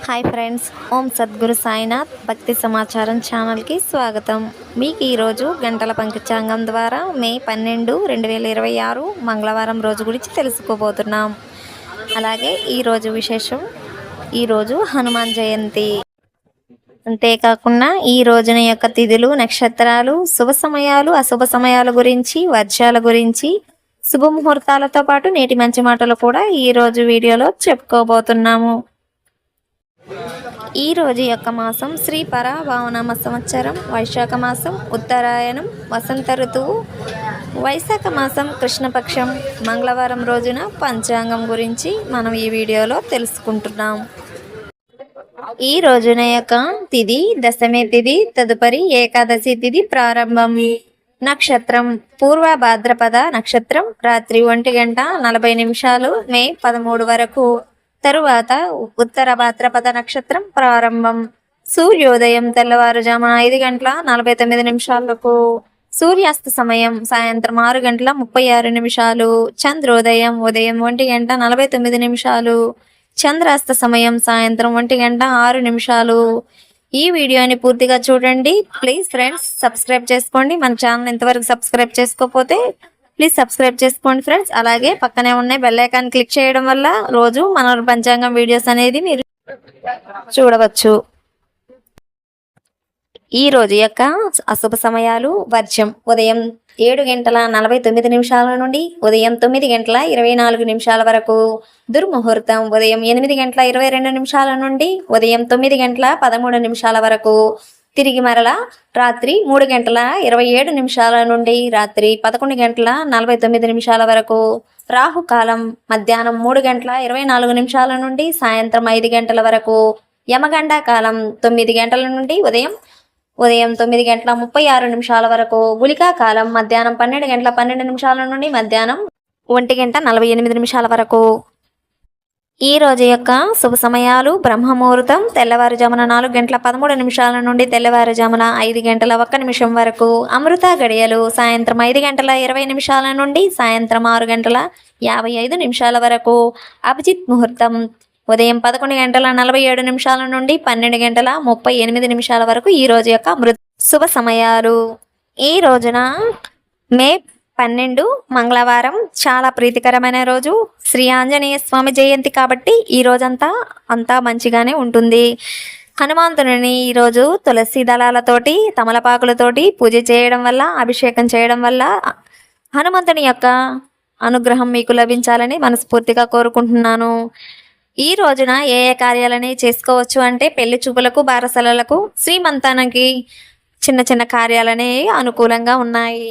Hi friends, ఓం సద్గురు సాయినాథ్ భక్తి సమాచారం ఛానల్కి స్వాగతం. మీకు ఈరోజు గంటల పంచాంగం ద్వారా మే 12, 2026 మంగళవారం రోజు గురించి తెలుసుకోబోతున్నాం. అలాగే ఈరోజు విశేషం, ఈరోజు హనుమాన్ జయంతి. అంతేకాకుండా ఈ రోజున యొక్క తిథులు, నక్షత్రాలు, శుభ సమయాలు, అశుభ సమయాల గురించి, వర్షాల గురించి, శుభముహూర్తాలతో పాటు నేటి మంచి మాటలు కూడా ఈరోజు వీడియోలో చెప్పుకోబోతున్నాము. ఈ రోజు యొక్క మాసం శ్రీ పరాభావనామ సంవత్సరం, వైశాఖ మాసం, ఉత్తరాయణం, వసంత ఋతువు, వైశాఖ మాసం కృష్ణపక్షం, మంగళవారం రోజున పంచాంగం గురించి మనం ఈ వీడియోలో తెలుసుకుంటున్నాం. ఈ రోజున యొక్క తిథి దశమి తిథి, తదుపరి ఏకాదశి తిథి ప్రారంభం. నక్షత్రం పూర్వ భాద్రపద నక్షత్రం రాత్రి 1:40 మే 13 వరకు. తరువాత ఉత్తర భాద్రపద నక్షత్రం ప్రారంభం. సూర్యోదయం తెల్లవారుజామున 5:49 సూర్యాస్త సమయం సాయంత్రం 6:36. చంద్రోదయం ఉదయం 1:49. చంద్రాస్త సమయం సాయంత్రం 1:06. ఈ వీడియోని పూర్తిగా చూడండి. ప్లీజ్ ఫ్రెండ్స్, సబ్స్క్రైబ్ చేసుకోండి. మన ఛానల్ ఇంతవరకు సబ్స్క్రైబ్ చేసుకోకపోతే ప్లీజ్ సబ్స్క్రైబ్ చేసుకోండి ఫ్రెండ్స్. అలాగే పక్కనే ఉన్న బెల్ ఐకాన్ క్లిక్ చేయడం వల్ల రోజు మన పంచాంగం వీడియోస్ అనేది మీరు చూడవచ్చు. ఈ రోజు యొక్క అశుభ సమయాలు: వర్షం ఉదయం 7:49 నుండి ఉదయం 9:24 వరకు. దుర్ముహూర్తం ఉదయం 8:22 నుండి ఉదయం 9:13 వరకు. తిరిగి మరల రాత్రి 3:27 నుండి రాత్రి 11:49 వరకు. రాహుకాలం మధ్యాహ్నం 3:24 నుండి సాయంత్రం 5 గంటల వరకు. యమగండ కాలం 9 గంటల నుండి ఉదయం 9:36 వరకు. గుళికా కాలం మధ్యాహ్నం 12:12 నుండి మధ్యాహ్నం 1:48 వరకు. ఈ రోజు యొక్క శుభ సమయాలు: బ్రహ్మముహూర్తం తెల్లవారుజామున 4:13 నుండి తెల్లవారుజామున 5:01 వరకు. అమృత గడియలు సాయంత్రం 5:20 నుండి సాయంత్రం 6:55 వరకు. అభిజిత్ ముహూర్తం ఉదయం 11:47 నుండి 12:38 వరకు. ఈ రోజు యొక్క శుభ సమయాలు: ఈ రోజున మే 12 మంగళవారం చాలా ప్రీతికరమైన రోజు. శ్రీ ఆంజనేయ స్వామి జయంతి కాబట్టి ఈ రోజంతా మంచిగానే ఉంటుంది. హనుమంతుని ఈరోజు తులసి దళాలతోటి, తమలపాకులతోటి పూజ చేయడం వల్ల, అభిషేకం చేయడం వల్ల హనుమంతుని యొక్క అనుగ్రహం మీకు లభించాలని మనస్ఫూర్తిగా కోరుకుంటున్నాను. ఈ రోజున ఏ కార్యాలని చేసుకోవచ్చు అంటే పెళ్లి చూపులకు, బారసలకు, శ్రీమంతానికి చిన్న చిన్న కార్యాలనే అనుకూలంగా ఉన్నాయి.